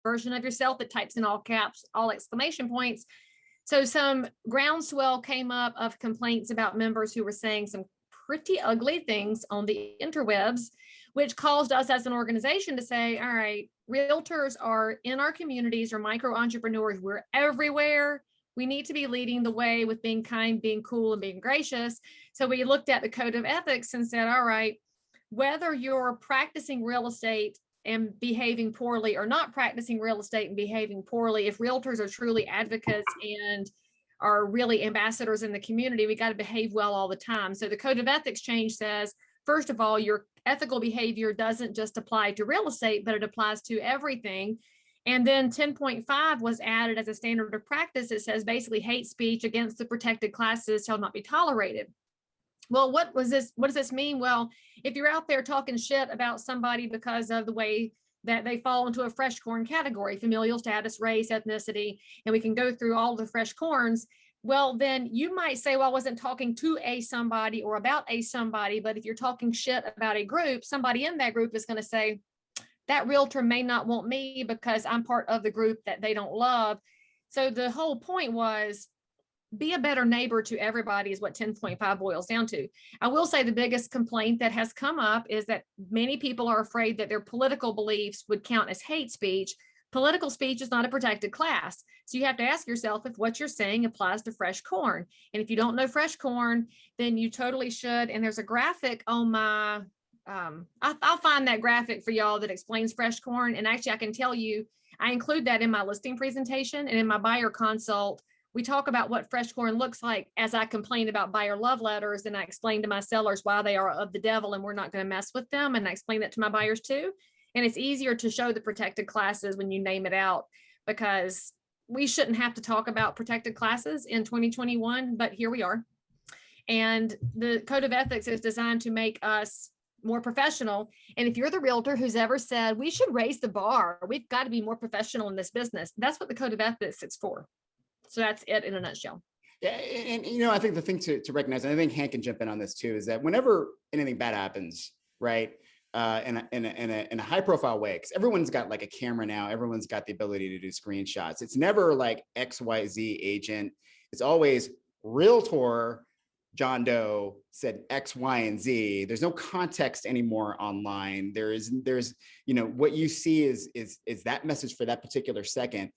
version of yourself that types in all caps, all exclamation points. So some groundswell came up of complaints about members who were saying some pretty ugly things on the interwebs, which caused us as an organization to say, all right, realtors are in our communities, or micro entrepreneurs. We're everywhere. We need to be leading the way with being kind, being cool, and being gracious. So we looked at the code of ethics and said, all right, whether you're practicing real estate and behaving poorly or not practicing real estate and behaving poorly, if realtors are truly advocates and are really ambassadors in the community, we got to behave well all the time. So the code of ethics change says, first of all, your ethical behavior doesn't just apply to real estate, but it applies to everything. And then 10.5 was added as a standard of practice. It says basically hate speech against the protected classes shall not be tolerated. Well, what does this mean? Well, if you're out there talking shit about somebody because of the way that they fall into a fresh corn category, familial status, race, ethnicity, and we can go through all the fresh corns, well, then you might say, well, I wasn't talking to a somebody or about a somebody, but if you're talking shit about a group, somebody in that group is going to say, that realtor may not want me because I'm part of the group that they don't love. So the whole point was, be a better neighbor to everybody is what 10.5 boils down to. I will say the biggest complaint that has come up is that many people are afraid that their political beliefs would count as hate speech. Political speech is not a protected class. So you have to ask yourself if what you're saying applies to fresh corn. And if you don't know fresh corn, then you totally should. And there's a graphic on my, I'll find that graphic for y'all that explains fresh corn. And actually I can tell you, I include that in my listing presentation and in my buyer consult. We talk about what fresh corn looks like as I complain about buyer love letters, and I explain to my sellers why they are of the devil and we're not going to mess with them. And I explain that to my buyers too. And it's easier to show the protected classes when you name it out, because we shouldn't have to talk about protected classes in 2021, but here we are. And the code of ethics is designed to make us more professional. And if you're the realtor who's ever said, we should raise the bar, we've got to be more professional in this business, that's what the code of ethics is for. So that's it in a nutshell. Yeah, and you know, I think the thing to recognize, and I think Hank can jump in on this too, is that whenever anything bad happens, right, in a high profile way, because everyone's got like a camera now, everyone's got the ability to do screenshots. It's never like XYZ agent. It's always realtor John Doe said X, Y, and Z. There's no context anymore online. There's you know, what you see is that message for that particular second.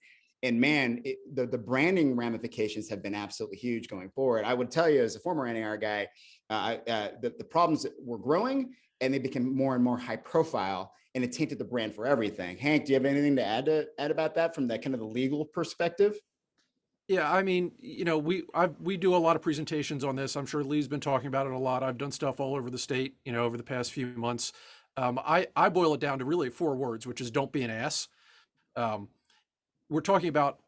And man, the branding ramifications have been absolutely huge going forward. I would tell you, as a former NAR guy, the problems were growing and they became more and more high profile, and it tainted the brand for everything. Hank, do you have anything to add about that from that kind of the legal perspective? Yeah, I mean, you know, we do a lot of presentations on this. I'm sure Lee's been talking about it a lot. I've done stuff all over the state, you know, over the past few months. I boil it down to really 4 words, which is don't be an ass. We're talking about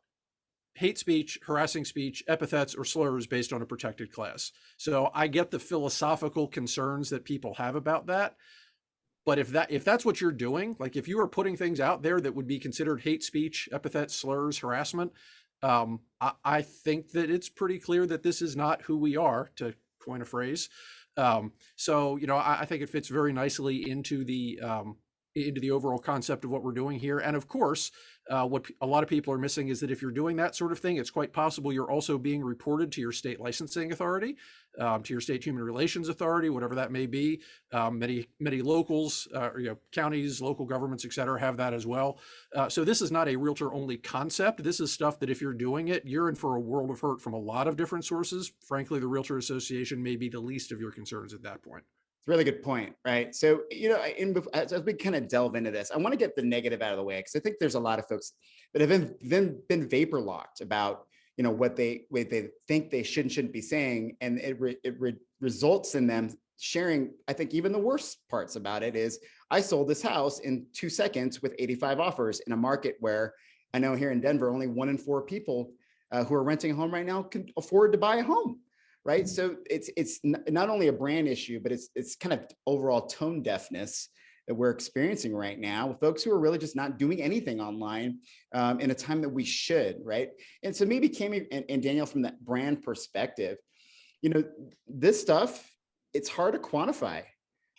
hate speech, harassing speech, epithets, or slurs based on a protected class. So I get the philosophical concerns that people have about that. But if that's what you're doing, like if you are putting things out there that would be considered hate speech, epithets, slurs, harassment, I think that it's pretty clear that this is not who we are, to coin a phrase. So, you know, I think it fits very nicely into the overall concept of what we're doing here. And of course, what a lot of people are missing is that if you're doing that sort of thing, it's quite possible you're also being reported to your state licensing authority, to your state human relations authority, whatever that may be. Many locals, you know, counties, local governments, et cetera, have that as well. So this is not a realtor only concept. This is stuff that if you're doing it, you're in for a world of hurt from a lot of different sources. Frankly, the Realtor Association may be the least of your concerns at that point. It's a really good point, right? So, you know, as we kind of delve into this, I want to get the negative out of the way, because I think there's a lot of folks that have been vapor locked about, you know, what they think they shouldn't be saying, and it results in them sharing. I think even the worst parts about it is, I sold this house in 2 seconds with 85 offers in a market where I know here in Denver, only 1 in 4 people who are renting a home right now can afford to buy a home. Right. So it's not only a brand issue, but it's kind of overall tone deafness that we're experiencing right now with folks who are really just not doing anything online in a time that we should. Right. And so maybe Cammy and Danielle, from that brand perspective, you know, this stuff, it's hard to quantify.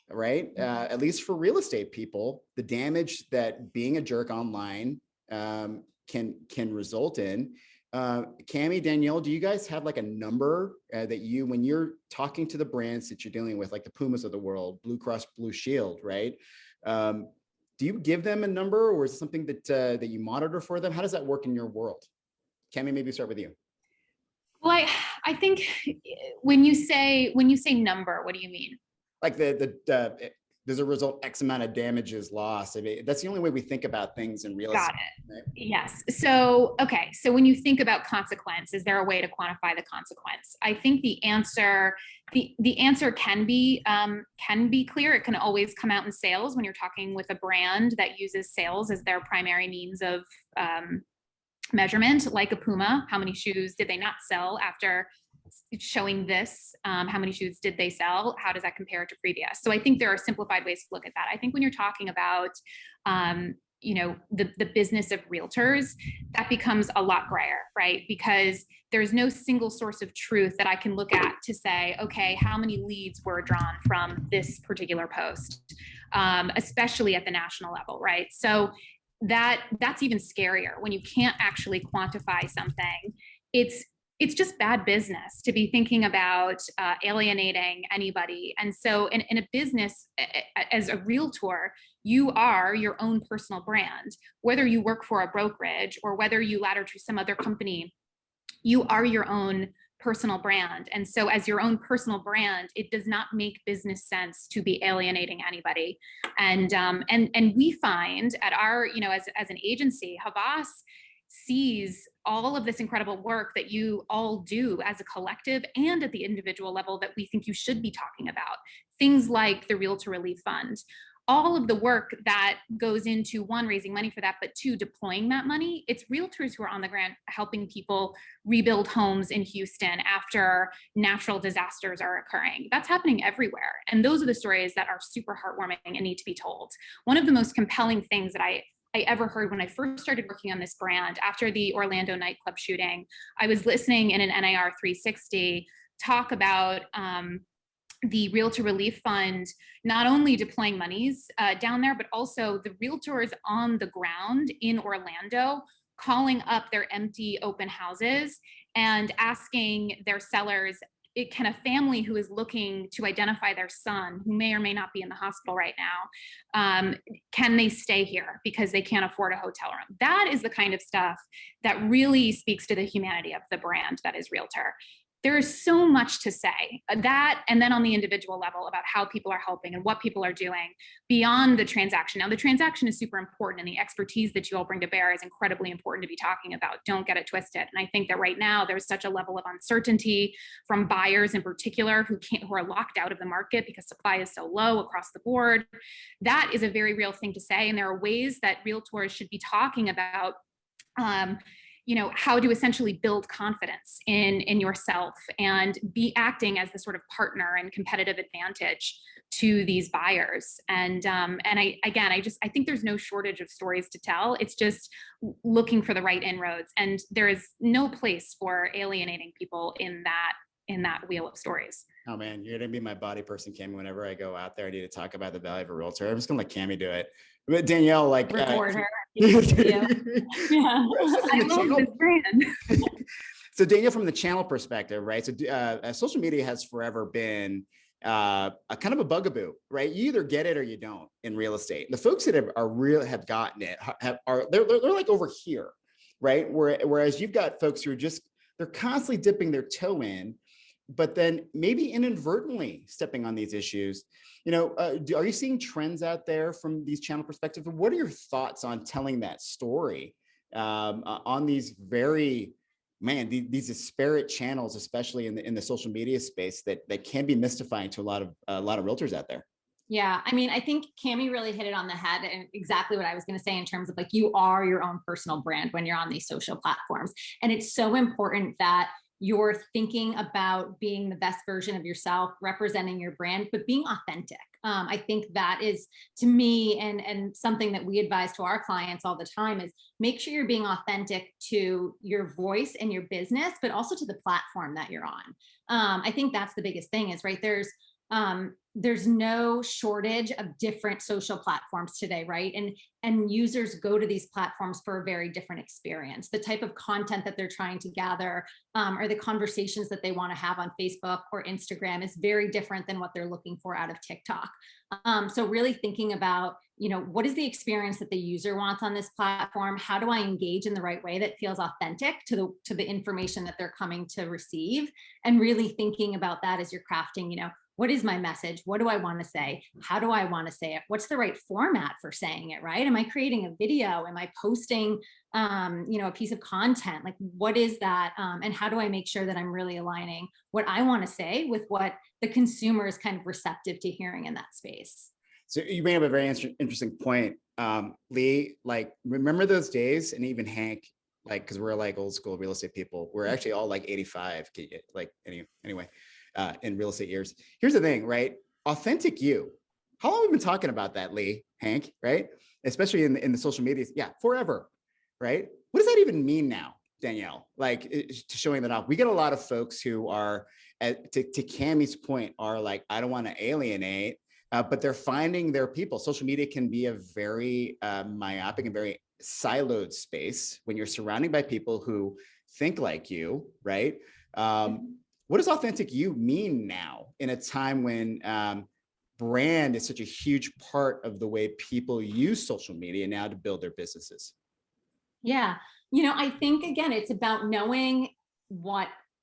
Right. At least for real estate people, the damage that being a jerk online can result in. Cammy, Danielle, do you guys have like a number that when you're talking to the brands that you're dealing with, like the Pumas of the world, Blue Cross Blue Shield, right? Do you give them a number, or is it something that you monitor for them? How does that work in your world? Cammy, maybe start with you. Well, I think when you say number, what do you mean? Like there's a result X amount of damages lost. I mean, that's the only way we think about things in real estate. Got it. Right? Yes. So, okay. So when you think about consequence, is there a way to quantify the consequence? I think the answer can be clear. It can always come out in sales when you're talking with a brand that uses sales as their primary means of measurement, like a Puma. How many shoes did they not sell after showing this? How many shoes did they sell? How does that compare to previous? So I think there are simplified ways to look at that. I think when you're talking about, the business of realtors, that becomes a lot grayer, right? Because there's no single source of truth that I can look at to say, okay, how many leads were drawn from this particular post, especially at the national level, right? So that's even scarier when you can't actually quantify something. It's just bad business to be thinking about alienating anybody. And so in a business, as a realtor, you are your own personal brand. Whether you work for a brokerage or whether you ladder to some other company, you are your own personal brand. And so as your own personal brand, it does not make business sense to be alienating anybody. And we find at our, as an agency, HAVAS sees all of this incredible work that you all do as a collective and at the individual level that we think you should be talking about. Things like the Realtor Relief Fund, all of the work that goes into, one, raising money for that, but two, deploying that money. It's realtors who are on the ground helping people rebuild homes in Houston after natural disasters are occurring. That's happening everywhere. And those are the stories that are super heartwarming and need to be told. One of the most compelling things that I ever heard when I first started working on this brand after the Orlando nightclub shooting, I was listening in an NAR 360 talk about the Realtor Relief Fund, not only deploying monies down there, but also the realtors on the ground in Orlando calling up their empty open houses and asking their sellers, can a family who is looking to identify their son, who may or may not be in the hospital right now, can they stay here because they can't afford a hotel room? That is the kind of stuff that really speaks to the humanity of the brand that is Realtor. There is so much to say that, and then on the individual level about how people are helping and what people are doing beyond the transaction. Now, the transaction is super important, and the expertise that you all bring to bear is incredibly important to be talking about. Don't get it twisted. And I think that right now there's such a level of uncertainty from buyers in particular who are locked out of the market because supply is so low across the board. That is a very real thing to say, and there are ways that realtors should be talking about how to essentially build confidence in yourself and be acting as the sort of partner and competitive advantage to these buyers. And I think there's no shortage of stories to tell. It's just looking for the right inroads. And there is no place for alienating people in that wheel of stories. Oh man, you're gonna be my body person, Cammy. Whenever I go out there, I need to talk about the value of a realtor. I'm just gonna let Cammy do it. But Danielle, like record her. Yeah. I love this brand. So Danielle, from the channel perspective, right? So social media has forever been a kind of a bugaboo, right? You either get it or you don't in real estate. The folks that have gotten it they're like over here, right? Whereas you've got folks who are they're constantly dipping their toe in, but then maybe inadvertently stepping on these issues. Are you seeing trends out there from these channel perspectives? What are your thoughts on telling that story on these these disparate channels, especially in the social media space that can be mystifying to a lot of realtors out there? Yeah, I mean, I think Cammy really hit it on the head, and exactly what I was going to say in terms of like, you are your own personal brand when you're on these social platforms. And it's so important that you're thinking about being the best version of yourself, representing your brand, but being authentic. I think that is, to me, and something that we advise to our clients all the time is make sure you're being authentic to your voice and your business, but also to the platform that you're on. I think that's the biggest thing is, right, there's there's no shortage of different social platforms today, right? And users go to these platforms for a very different experience. The type of content that they're trying to gather, or the conversations that they want to have on Facebook or Instagram is very different than what they're looking for out of TikTok. So really thinking about, what is the experience that the user wants on this platform? How do I engage in the right way that feels authentic to the information that they're coming to receive? And really thinking about that as you're crafting, what is my message? What do I want to say? How do I want to say it? What's the right format for saying it, right? Am I creating a video? Am I posting, a piece of content? Like, what is that? And how do I make sure that I'm really aligning what I want to say with what the consumer is kind of receptive to hearing in that space? So you bring up a very interesting point, Leigh, like, remember those days? And even Hank, like, cause we're like old school real estate people. We're actually all like 85, like anyway. In real estate years. Here's the thing, right? Authentic you. How long have we been talking about that, Leigh, Hank, right? Especially in the social media. Yeah, forever, right? What does that even mean now, Danielle? Like, to showing that off. We get a lot of folks who are, to Cammy's point, are like, I don't want to alienate, but they're finding their people. Social media can be a very myopic and very siloed space when you're surrounded by people who think like you, right? What does authentic you mean now in a time when brand is such a huge part of the way people use social media now to build their businesses? Yeah. I think, again, it's about knowing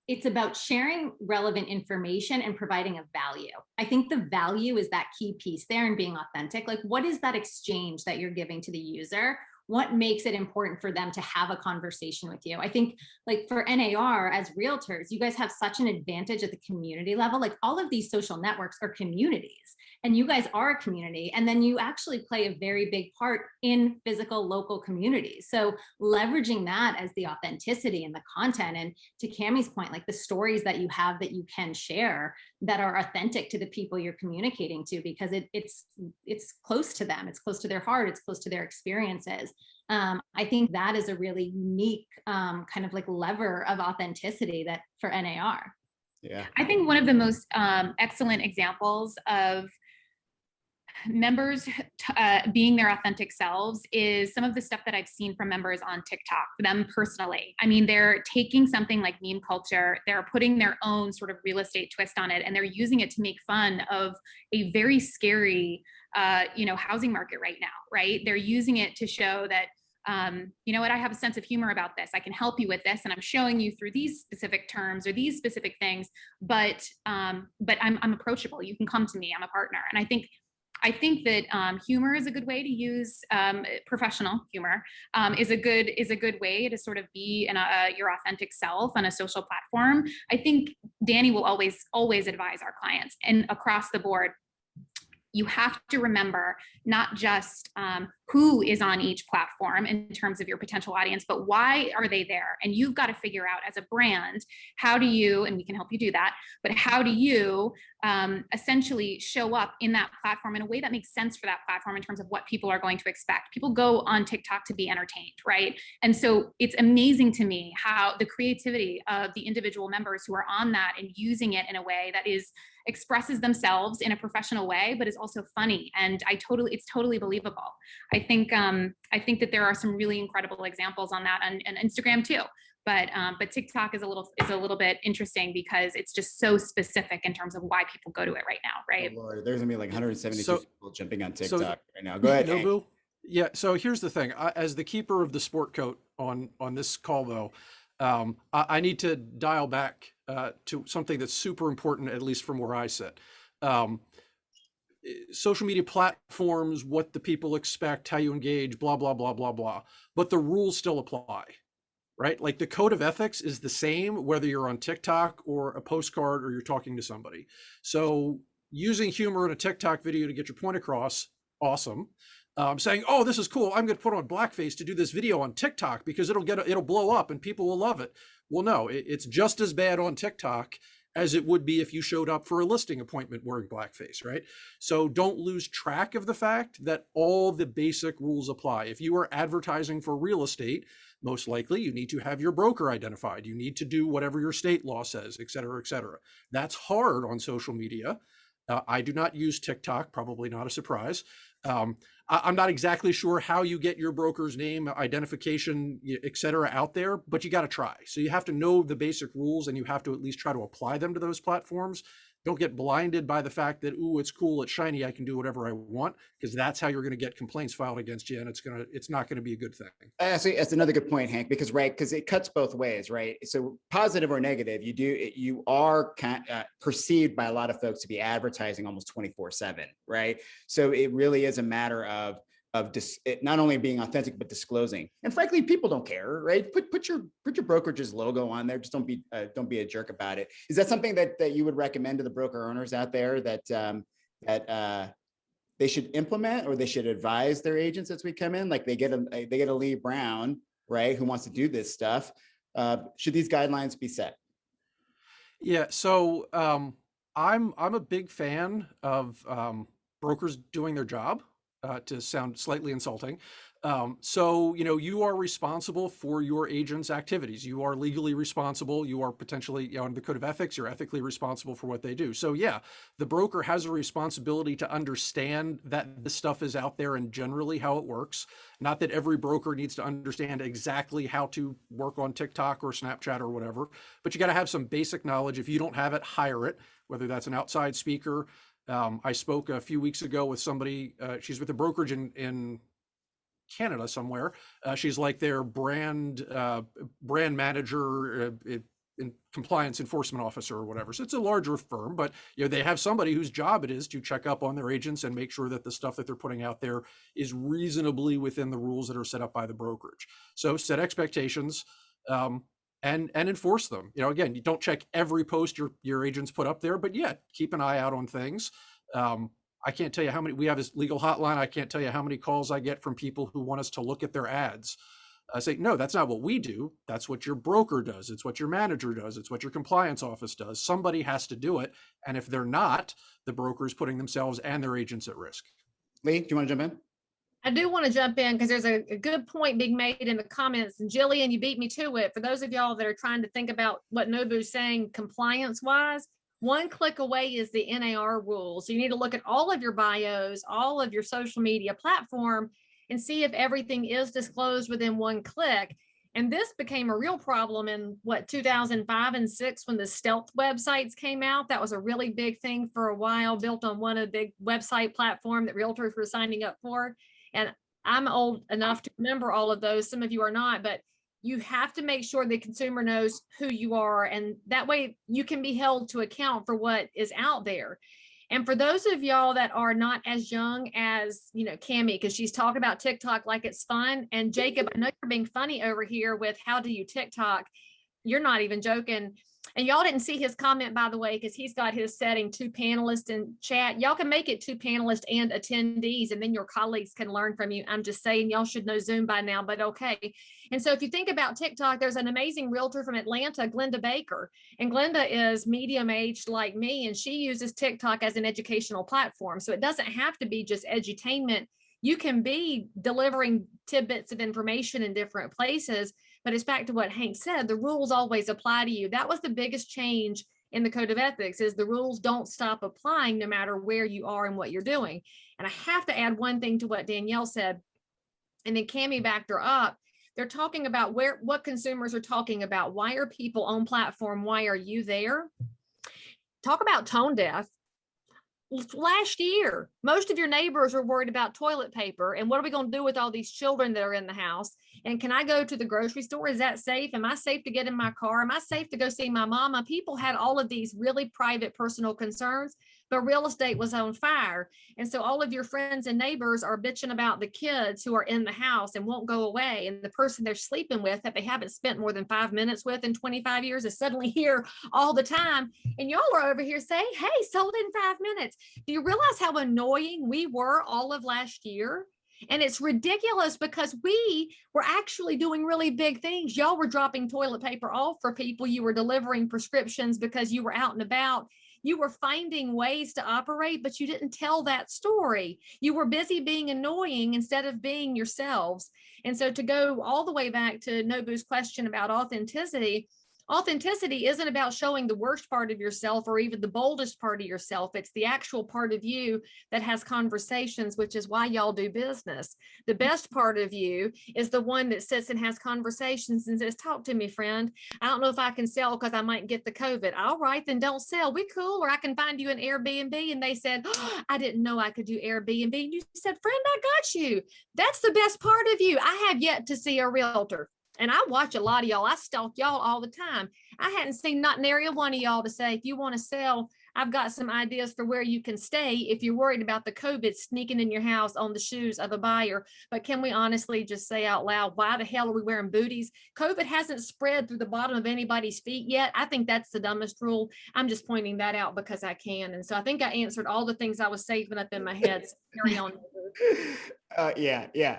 it's about sharing relevant information and providing a value. I think the value is that key piece there and being authentic. Like, what is that exchange that you're giving to the user? What makes it important for them to have a conversation with you? I think, like, for NAR as realtors, you guys have such an advantage at the community level. Like, all of these social networks are communities, and you guys are a community. And then you actually play a very big part in physical local communities. So leveraging that as the authenticity and the content, and to Cammy's point, like the stories that you have that you can share that are authentic to the people you're communicating to, because it's close to them, it's close to their heart, it's close to their experiences. I think that is a really unique kind of like lever of authenticity that for NAR. Yeah, I think one of the most excellent examples of members being their authentic selves is some of the stuff that I've seen from members on TikTok, them personally. I mean, they're taking something like meme culture, they're putting their own sort of real estate twist on it, and they're using it to make fun of a very scary, housing market right now, right? They're using it to show that, you know what, I have a sense of humor about this. I can help you with this, and I'm showing you through these specific terms or these specific things, but I'm approachable. You can come to me. I'm a partner. And I think that humor is a good way to use, professional humor is a good way to sort of be your authentic self on a social platform. I think Danny will always advise our clients, and across the board, you have to remember not just who is on each platform in terms of your potential audience, but why are they there? And you've got to figure out as a brand, how do you, and we can help you do that, but how do you essentially show up in that platform in a way that makes sense for that platform in terms of what people are going to expect? People go on TikTok to be entertained, right? And so it's amazing to me how the creativity of the individual members who are on that and using it in a way that expresses themselves in a professional way, but is also funny. And it's totally believable. I think that there are some really incredible examples on that, and Instagram too. But TikTok is a little bit interesting because it's just so specific in terms of why people go to it right now, right? Oh Lord, there's gonna be like 172 people jumping on TikTok right now. Go ahead, Nobu. Yeah. So here's the thing. As the keeper of the sport coat on this call, though, I need to dial back to something that's super important, at least from where I sit. Social media platforms, what the people expect, how you engage, blah, blah, blah, blah, blah. But the rules still apply, right? Like the code of ethics is the same, whether you're on TikTok or a postcard or you're talking to somebody. So using humor in a TikTok video to get your point across, awesome. Saying, oh, this is cool, I'm going to put on blackface to do this video on TikTok because it'll blow up and people will love it. Well, no, it's just as bad on TikTok as it would be if you showed up for a listing appointment wearing blackface, right? So don't lose track of the fact that all the basic rules apply. If you are advertising for real estate, most likely you need to have your broker identified. You need to do whatever your state law says, et cetera, et cetera. That's hard on social media. I do not use TikTok, probably not a surprise. I'm not exactly sure how you get your broker's name, identification, et cetera, out there, but you got to try. So you have to know the basic rules and you have to at least try to apply them to those platforms. Don't get blinded by the fact that, ooh, it's cool, it's shiny, I can do whatever I want, because that's how you're going to get complaints filed against you, and it's not going to be a good thing. Actually, that's another good point, Hank, because it cuts both ways, right? So positive or negative, you are perceived by a lot of folks to be advertising almost 24/7, right? So it really is a matter of not only being authentic but disclosing. And frankly, people don't care, right? Put your brokerage's logo on there. Just don't be a jerk about it. Is that something that you would recommend to the broker owners out there that they should implement, or they should advise their agents as we come in? Like they get a Leigh Brown, right, who wants to do this stuff. Should these guidelines be set? Yeah. So I'm a big fan of brokers doing their job. To sound slightly insulting. So, you are responsible for your agent's activities. You are legally responsible. You are potentially, under the code of ethics, you're ethically responsible for what they do. So yeah, the broker has a responsibility to understand that this stuff is out there and generally how it works. Not that every broker needs to understand exactly how to work on TikTok or Snapchat or whatever, but you got to have some basic knowledge. If you don't have it, hire it, whether that's an outside speaker. I spoke a few weeks ago with somebody, she's with a brokerage in Canada somewhere. She's like their brand manager, in compliance enforcement officer or whatever. So it's a larger firm, but they have somebody whose job it is to check up on their agents and make sure that the stuff that they're putting out there is reasonably within the rules that are set up by the brokerage. So set expectations. And enforce them. Again, you don't check every post your agents put up there, but yeah, keep an eye out on things. I can't tell you how many, we have this legal hotline. I can't tell you how many calls I get from people who want us to look at their ads. I say, no, that's not what we do. That's what your broker does. It's what your manager does. It's what your compliance office does. Somebody has to do it. And if they're not, the broker is putting themselves and their agents at risk. Leigh, do you want to jump in? I do want to jump in because there's a good point being made in the comments. And Jillian, you beat me to it. For those of y'all that are trying to think about what Nobu's saying compliance-wise, one click away is the NAR rule. So you need to look at all of your bios, all of your social media platform, and see if everything is disclosed within one click. And this became a real problem in 2005 and 6 when the stealth websites came out. That was a really big thing for a while, built on one of the big website platform that realtors were signing up for. And I'm old enough to remember all of those. Some of you are not, but you have to make sure the consumer knows who you are. And that way you can be held to account for what is out there. And for those of y'all that are not as young as, Cammy, because she's talking about TikTok like it's fun. And Jacob, I know you're being funny over here with how do you TikTok? You're not even joking. And y'all didn't see his comment, by the way, because he's got his setting 2 panelists in chat. Y'all can make it 2 panelists and attendees, and then your colleagues can learn from you. I'm just saying, y'all should know Zoom by now, but okay. And so if you think about TikTok, there's an amazing realtor from Atlanta, Glenda Baker. And Glenda is medium-aged like me, and she uses TikTok as an educational platform. So it doesn't have to be just edutainment. You can be delivering tidbits of information in different places. But it's back to what Hank said, the rules always apply to you. That was the biggest change in the code of ethics, is the rules don't stop applying no matter where you are and what you're doing. And I have to add one thing to what Danielle said, and then Cammy backed her up. They're talking about what consumers are talking about. Why are people on platform? Why are you there? Talk about tone deaf. Last year, most of your neighbors are worried about toilet paper and what are we going to do with all these children that are in the house? And can I go to the grocery store? Is that safe? Am I safe to get in my car? Am I safe to go see my mama? People had all of these really private, personal concerns, but real estate was on fire. And so all of your friends and neighbors are bitching about the kids who are in the house and won't go away. And the person they're sleeping with that they haven't spent more than 5 minutes with in 25 years is suddenly here all the time. And y'all are over here saying, hey, sold in 5 minutes. Do you realize how annoying we were all of last year? And it's ridiculous because we were actually doing really big things. Y'all were dropping toilet paper off for people. You were delivering prescriptions because you were out and about. You were finding ways to operate, but you didn't tell that story. You were busy being annoying instead of being yourselves. And so to go all the way back to Nobu's question about authenticity, Authenticity isn't about showing the worst part of yourself or even the boldest part of yourself. It's the actual part of you that has conversations, which is why y'all do business. The best part of you is the one that sits and has conversations and says, talk to me, friend. I don't know if I can sell because I might get the COVID. All right, then don't sell. We cool. Or I can find you an Airbnb. And they said, oh, I didn't know I could do Airbnb. And you said, friend, I got you. That's the best part of you. I have yet to see a realtor. And I watch a lot of y'all. I stalk y'all all the time. I hadn't seen not nary a one of y'all to say, if you want to sell, I've got some ideas for where you can stay if you're worried about the COVID sneaking in your house on the shoes of a buyer. But can we honestly just say out loud, why the hell are we wearing booties? COVID hasn't spread through the bottom of anybody's feet yet. I think that's the dumbest rule. I'm just pointing that out because I can. And so I think I answered all the things I was saving up in my head. So carry on. Yeah.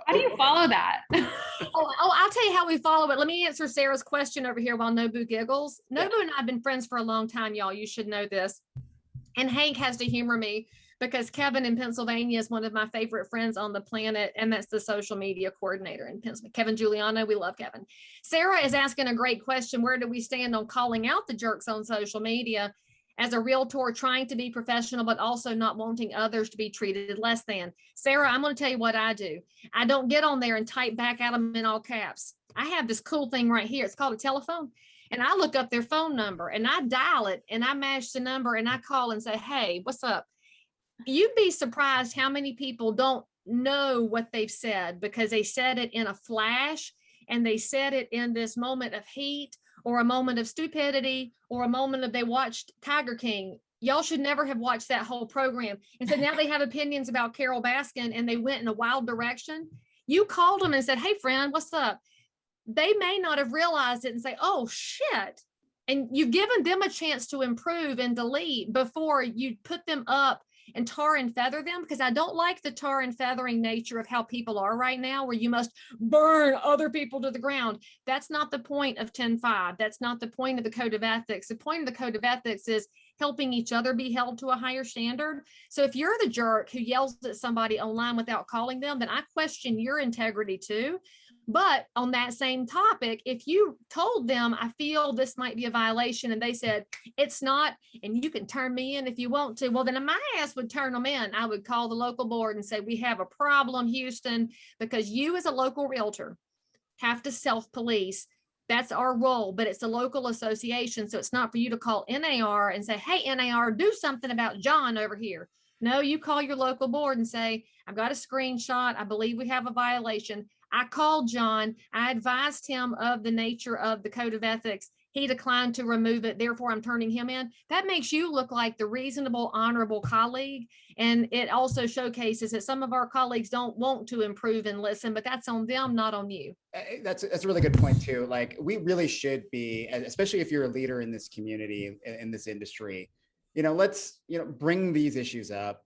How do you follow that? I'll tell you how we follow it. Let me answer Sarah's question over here while Nobu giggles. Nobu and I have been friends for a long time, y'all. You should know this. And Hank has to humor me because Kevin in Pennsylvania is one of my favorite friends on the planet. And that's the social media coordinator in Pennsylvania. Kevin Giuliano, we love Kevin. Sarah is asking a great question. Where do we stand on calling out the jerks on social media? As a realtor, trying to be professional, but also not wanting others to be treated less than. Sarah, I'm going to tell you what I do. I don't get on there and type back at them in all caps. I have this cool thing right here. It's called a telephone. And I look up their phone number and I dial it and I match the number and I call and say, hey, what's up? You'd be surprised how many people don't know what they've said because they said it in a flash and they said it in this moment of heat or a moment of stupidity, or a moment of they watched Tiger King. Y'all should never have watched that whole program. And so now they have opinions about Carol Baskin and they went in a wild direction. You called them and said, hey friend, what's up? They may not have realized it and say, oh shit. And you've given them a chance to improve and delete before you put them up and tar and feather them, because I don't like the tar and feathering nature of how people are right now, where you must burn other people to the ground. That's not the point of 10.5. That's not the point of the code of ethics. The point of the code of ethics is helping each other be held to a higher standard. So if you're the jerk who yells at somebody online without calling them, then I question your integrity too. But on that same topic, if you told them, I feel this might be a violation, and they said, it's not, and you can turn me in if you want to, well, then my ass would turn them in. I would call the local board and say, we have a problem, Houston, because you as a local realtor have to self-police. That's our role, but it's a local association. So it's not for you to call NAR and say, hey, NAR, do something about John over here. No, you call your local board and say, I've got a screenshot. I believe we have a violation. I called John. I advised him of the nature of the code of ethics. He declined to remove it. Therefore, I'm turning him in. That makes you look like the reasonable, honorable colleague. And it also showcases that some of our colleagues don't want to improve and listen, but that's on them, not on you. That's a really good point too. Like, we really should be, especially if you're a leader in this community, in this industry, let's, bring these issues up.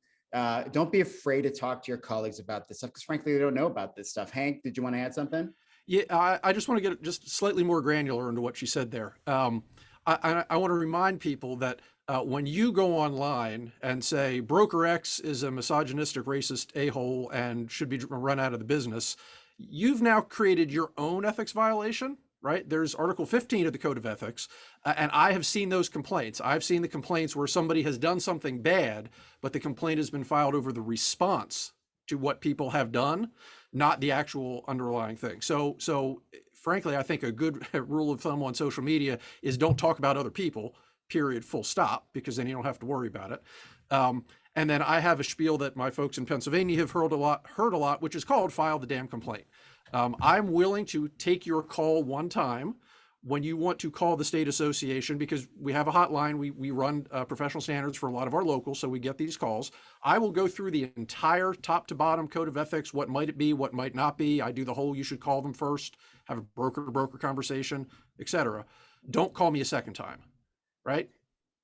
Don't be afraid to talk to your colleagues about this stuff, because frankly, they don't know about this stuff. Hank, did you want to add something? Yeah, I just want to get just slightly more granular into what she said there. I want to remind people that when you go online and say Broker X is a misogynistic, racist a-hole and should be run out of the business, you've now created your own ethics violation, right? There's Article 15 of the Code of Ethics, and I have seen those complaints. I've seen the complaints where somebody has done something bad, but the complaint has been filed over the response to what people have done, not the actual underlying thing. So frankly, I think a good rule of thumb on social media is don't talk about other people, period, full stop, because then you don't have to worry about it. And then I have a spiel that my folks in Pennsylvania have heard a lot, which is called file the damn complaint. I'm willing to take your call one time when you want to call the state association, because we have a hotline. We run professional standards for a lot of our locals, so we get these calls. I will go through the entire top to bottom code of ethics. What might it be? What might not be? I do the whole, you should call them first, have a broker conversation, etc. Don't call me a second time, right?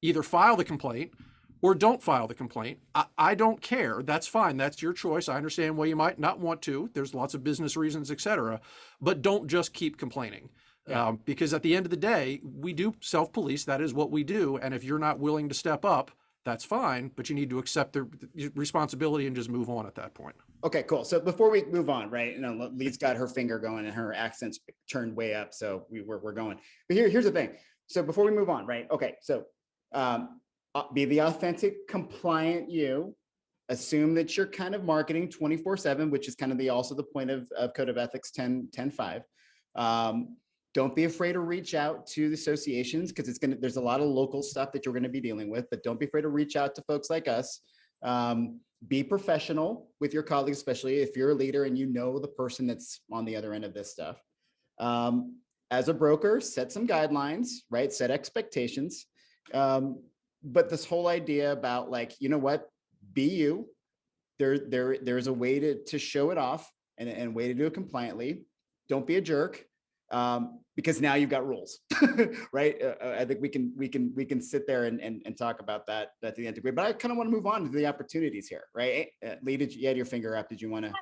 Either file the complaint or don't file the complaint. I don't care. That's fine. That's your choice. I understand why you might not want to. There's lots of business reasons, etc. But don't just keep complaining. Yeah. Because at the end of the day, we do self-police. That is what we do. And if you're not willing to step up, that's fine, but you need to accept the responsibility and just move on at that point. Okay, cool. So before we move on, right? Lee's got her finger going and her accent's turned way up, so we're going. But here's the thing. So before we move on, right? Okay, so be the authentic, compliant you. Assume that you're kind of marketing 24/7, which is kind of also the point of Code of Ethics 10.5. Don't be afraid to reach out to the associations, because there's a lot of local stuff that you're going to be dealing with, but don't be afraid to reach out to folks like us. Be professional with your colleagues, especially if you're a leader and you know the person that's on the other end of this stuff. As a broker, set some guidelines, right? Set expectations. But this whole idea about, like, you know what, be you. There's a way to show it off and a way to do it compliantly. Don't be a jerk. Because now you've got rules, right? I think we can sit there and talk about that at the end of the, but I kind of want to move on to the opportunities here, right? Leigh, you had your finger up. Did you want to?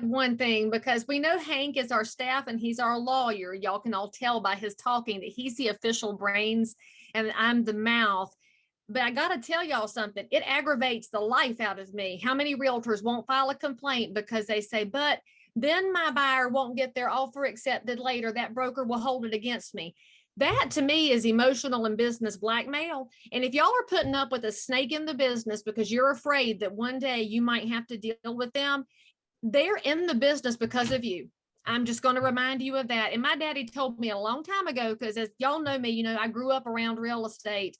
One thing, because we know Hank is our staff and he's our lawyer. Y'all can all tell by his talking that he's the official brains and I'm the mouth. But I got to tell y'all something. It aggravates the life out of me. How many realtors won't file a complaint because they say, but then my buyer won't get their offer accepted later. That broker will hold it against me. That to me is emotional and business blackmail. And if y'all are putting up with a snake in the business because you're afraid that one day you might have to deal with them, they're in the business because of you. I'm just going to remind you of that. And my daddy told me a long time ago, because as y'all know me, I grew up around real estate.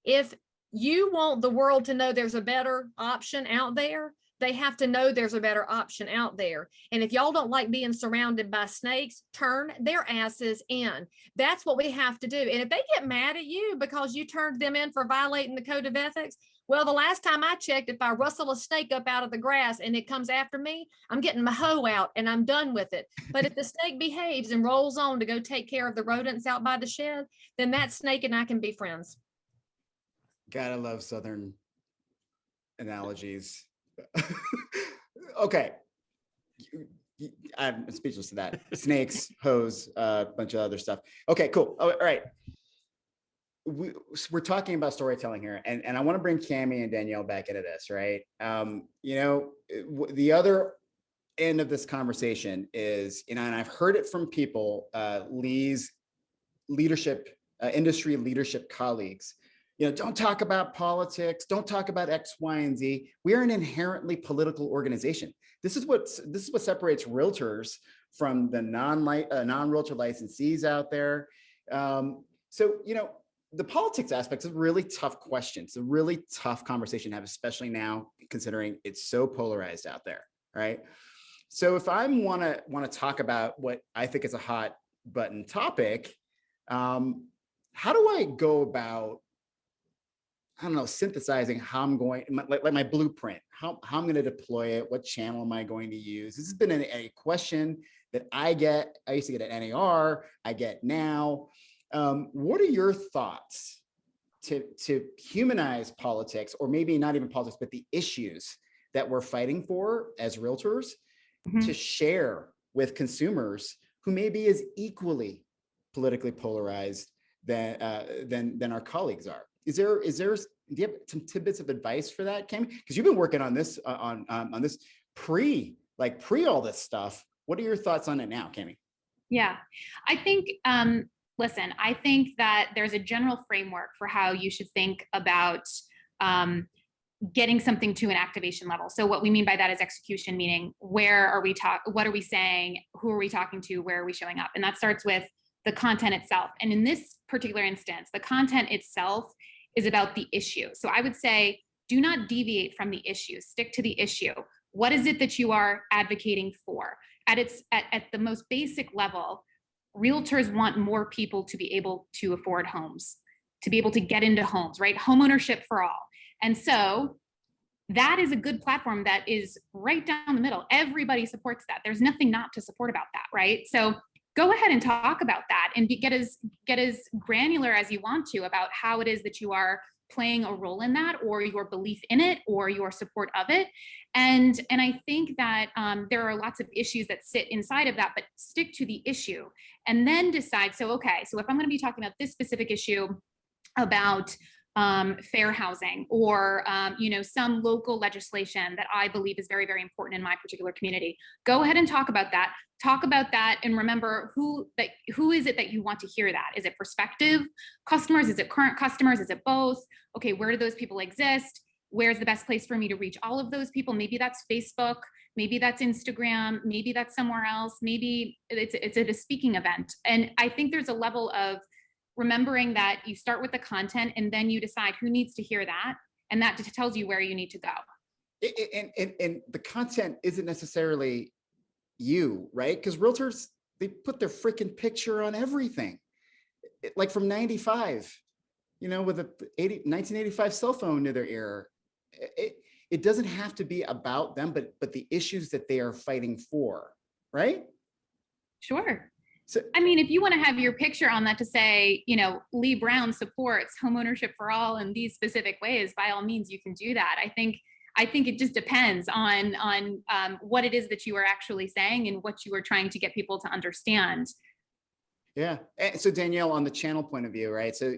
If you want the world to know there's a better option out there, they have to know there's a better option out there. And if y'all don't like being surrounded by snakes, turn their asses in. That's what we have to do. And if they get mad at you because you turned them in for violating the Code of Ethics, well, the last time I checked, if I rustle a snake up out of the grass and it comes after me, I'm getting my hoe out and I'm done with it. But if the snake behaves and rolls on to go take care of the rodents out by the shed, then that snake and I can be friends. Gotta love Southern analogies. Okay, I'm speechless to that. Snakes, hose, a bunch of other stuff. Okay, cool. All right, we're talking about storytelling here, and I want to bring Cammy and Danielle back into this, right? The other end of this conversation is, and I've heard it from people, Leigh's leadership, industry leadership colleagues. Don't talk about politics. Don't talk about X, Y, and Z. We are an inherently political organization. This is what separates realtors from the non-realtor licensees out there. So, the politics aspect is a really tough question. It's a really tough conversation to have, especially now, considering it's so polarized out there, right? So if I want to talk about what I think is a hot button topic, how do I go about, I don't know, synthesizing how I'm going, like my blueprint, how I'm going to deploy it, what channel am I going to use? This has been a question that I used to get at NAR, I get now. What are your thoughts to humanize politics, or maybe not even politics, but the issues that we're fighting for as realtors, to share with consumers who may be as equally politically polarized than our colleagues are? Do you have some tidbits of advice for that, Cammy? Because you've been working on this on this pre all this stuff. What are your thoughts on it now, Cammy? Yeah, I think, listen, I think that there's a general framework for how you should think about getting something to an activation level. So what we mean by that is execution, meaning what are we saying? Who are we talking to? Where are we showing up? And that starts with the content itself. And in this particular instance, the content itself is about the issue. So I would say, do not deviate from the issue, stick to the issue. What is it that you are advocating for? At the most basic level, realtors want more people to be able to afford homes, to be able to get into homes, right? Homeownership for all. And so that is a good platform that is right down the middle. Everybody supports that. There's nothing not to support about that, right? So go ahead and talk about that and get as granular as you want to about how it is that you are playing a role in that, or your belief in it, or your support of it. And I think that there are lots of issues that sit inside of that, but stick to the issue and then decide, so if I'm going to be talking about this specific issue about fair housing, or some local legislation that I believe is very, very important in my particular community. Go ahead and talk about that. Talk about that, and remember who is it that you want to hear that? Is it prospective customers? Is it current customers? Is it both? Okay, where do those people exist? Where's the best place for me to reach all of those people? Maybe that's Facebook, maybe that's Instagram, maybe that's somewhere else, maybe it's at a speaking event. And I think there's a level of remembering that you start with the content and then you decide who needs to hear that, and that tells you where you need to go. And the content isn't necessarily you, right? Because realtors, they put their freaking picture on everything. Like from 95, with a 1985 cell phone to their ear. It doesn't have to be about them, but the issues that they are fighting for, right? Sure. So, I mean, if you want to have your picture on that to say, Leigh Brown supports homeownership for all in these specific ways, by all means, you can do that. I think it just depends on what it is that you are actually saying and what you are trying to get people to understand. Yeah. And so Danielle, on the channel point of view, right? So,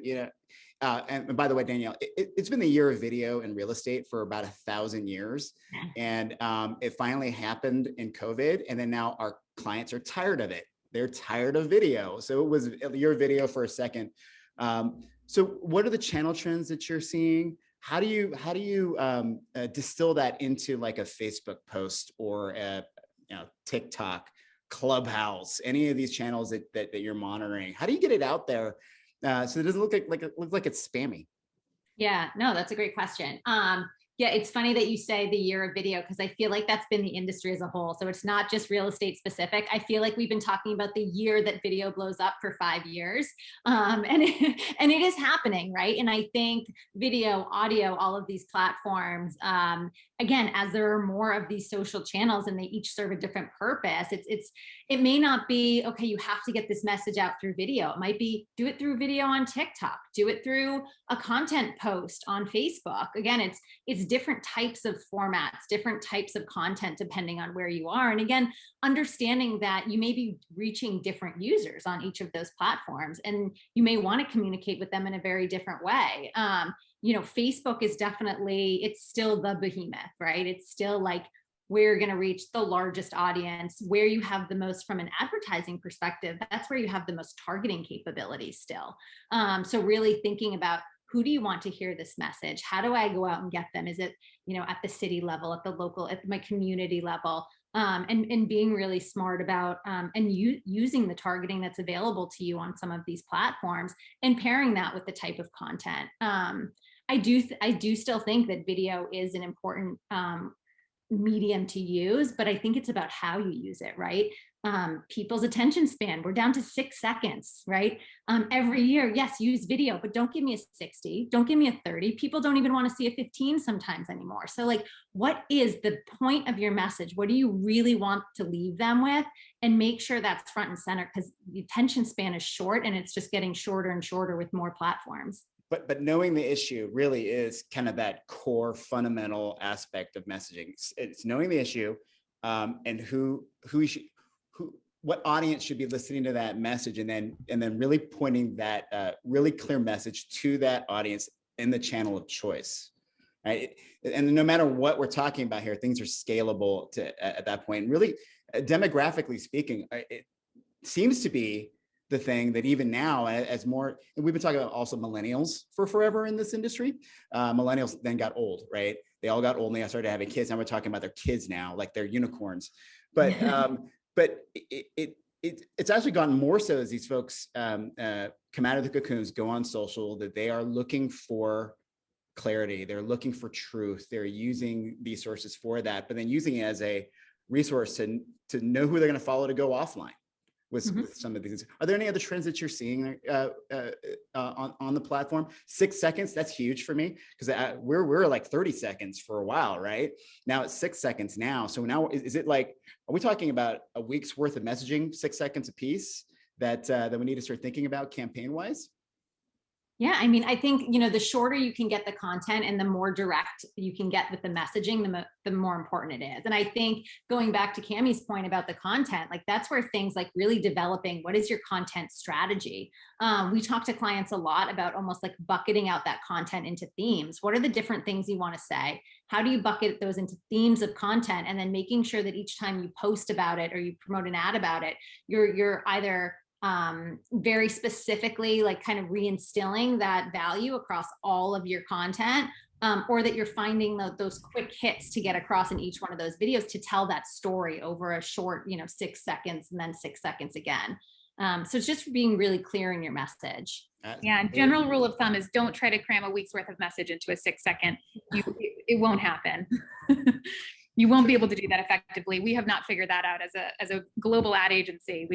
and by the way, Danielle, it's been the year of video in real estate for about 1,000 years. And it finally happened in COVID. And then now our clients are tired of it. They're tired of video. So it was your video for a second. So what are the channel trends that you're seeing? How do you distill that into like a Facebook post or a TikTok, Clubhouse, any of these channels that you're monitoring? How do you get it out there so it doesn't look like it's spammy? Yeah, no, that's a great question. Yeah, it's funny that you say the year of video, because I feel like that's been the industry as a whole. So it's not just real estate specific. I feel like we've been talking about the year that video blows up for 5 years. And it is happening, right? And I think video, audio, all of these platforms, again, as there are more of these social channels and they each serve a different purpose, it may not be, okay, you have to get this message out through video. It might be, do it through video on TikTok, do it through a content post on Facebook. Again, it's different types of formats, different types of content, depending on where you are. And again, understanding that you may be reaching different users on each of those platforms, and you may want to communicate with them in a very different way. Facebook is definitely, it's still the behemoth, right? It's still like, we're going to reach the largest audience, where you have the most from an advertising perspective. That's where you have the most targeting capabilities still. So really thinking about, who do you want to hear this message? How do I go out and get them? Is it, at the city level, at the local, at my community level? And being really smart about using the targeting that's available to you on some of these platforms, and pairing that with the type of content. I do still think that video is an important medium to use, but I think it's about how you use it, right? People's attention span, we're down to 6 seconds, right? Every year, yes, use video, but don't give me a 60, don't give me a 30. People don't even want to see a 15 sometimes anymore. So like, what is the point of your message? What do you really want to leave them with? And make sure that's front and center, because the attention span is short, and it's just getting shorter and shorter with more platforms. But knowing the issue really is kind of that core fundamental aspect of messaging. It's knowing the issue, and what audience should be listening to that message, and then really pointing that really clear message to that audience in the channel of choice, right? And no matter what we're talking about here, things are scalable at that point. And really, demographically speaking, it seems to be the thing that even now, as more, and we've been talking about also millennials for forever in this industry. Millennials then got old, right? They all got old and they started having kids. Now we're talking about their kids now, like they're unicorns. But it's actually gotten more so as these folks come out of the cocoons, go on social, that they are looking for clarity. They're looking for truth. They're using these sources for that, but then using it as a resource to know who they're going to follow to go offline. With some of these. Are there any other trends that you're seeing on the platform? 6 seconds, that's huge for me, because we're like 30 seconds for a while, right? Now it's 6 seconds now. So now is it like, are we talking about a week's worth of messaging, 6 seconds a piece, that we need to start thinking about campaign wise? Yeah, I mean, I think, the shorter you can get the content and the more direct you can get with the messaging, the more important it is. And I think going back to Cammy's point about the content, like that's where things like really developing, what is your content strategy? We talk to clients a lot about almost like bucketing out that content into themes. What are the different things you want to say? How do you bucket those into themes of content? And then making sure that each time you post about it or you promote an ad about it, you're either very specifically like kind of reinstilling that value across all of your content, or that you're finding those quick hits to get across in each one of those videos to tell that story over a short, 6 seconds and then 6 seconds again. So it's just being really clear in your message. Yeah, general rule of thumb is don't try to cram a week's worth of message into a 6 second. It won't happen. You won't be able to do that effectively. We have not figured that out as a global ad agency.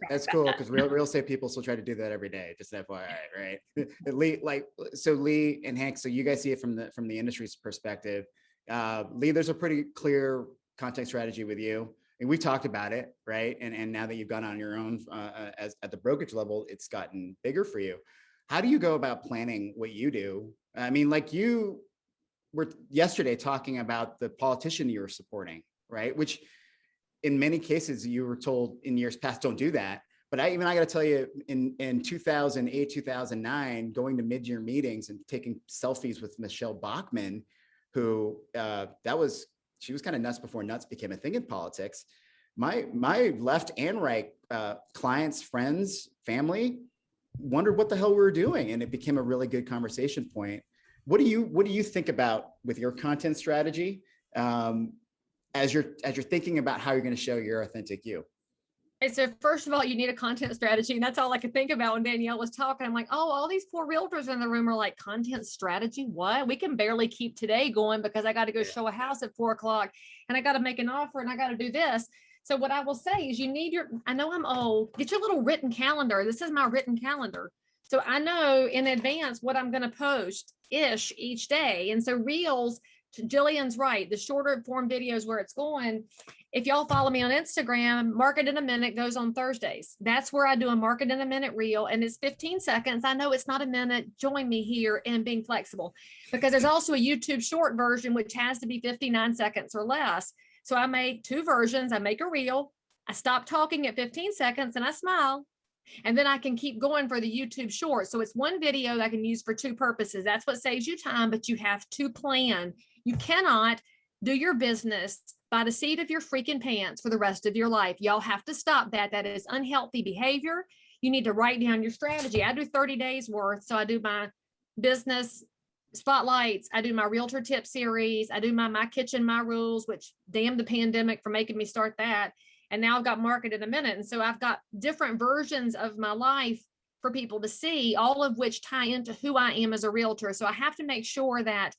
That's cool, because real estate people still try to do that every day. Just FYI, right? Leigh and Hank, so you guys see it from the industry's perspective. Leigh, there's a pretty clear content strategy with you, and we've talked about it, right? And now that you've gone on your own as at the brokerage level, it's gotten bigger for you. How do you go about planning what you do? I mean, like you were yesterday talking about the politician you were supporting, right? Which in many cases you were told in years past, don't do that. But I got to tell you, in 2008, 2009, going to mid-year meetings and taking selfies with Michelle Bachmann, who she was kind of nuts before nuts became a thing in politics. My left and right clients, friends, family wondered what the hell we were doing, and it became a really good conversation point. What do you think about with your content strategy as you're thinking about how you're going to show your authentic you? And so first of all, you need a content strategy. And that's all I could think about when Danielle was talking. I'm like, oh, all these poor realtors in the room are like, content strategy? What? We can barely keep today going because I got to go show a house at 4 o'clock and I got to make an offer and I got to do this. So what I will say is you need I know I'm old, get your little written calendar. This is my written calendar. So I know in advance what I'm going to post each day. And so reels, Jillian's right, the shorter form videos where it's going. If y'all follow me on Instagram, Market in a Minute goes on Thursdays. That's where I do a Market in a Minute reel, and it's 15 seconds. I know it's not a minute. Join me here in being flexible, because there's also a YouTube short version, which has to be 59 seconds or less. So I make 2 versions. I make a reel. I stop talking at 15 seconds and I smile. And then I can keep going for the YouTube short. So it's one video that I can use for 2 purposes. That's what saves you time, but you have to plan. You cannot do your business by the seat of your freaking pants for the rest of your life. Y'all have to stop that. That is unhealthy behavior. You need to write down your strategy. I do 30 days worth. So I do my business spotlights. I do my realtor tip series. I do my kitchen, my rules, which damn the pandemic for making me start that. And now I've got Market in a Minute. And so I've got different versions of my life for people to see, all of which tie into who I am as a realtor. So I have to make sure that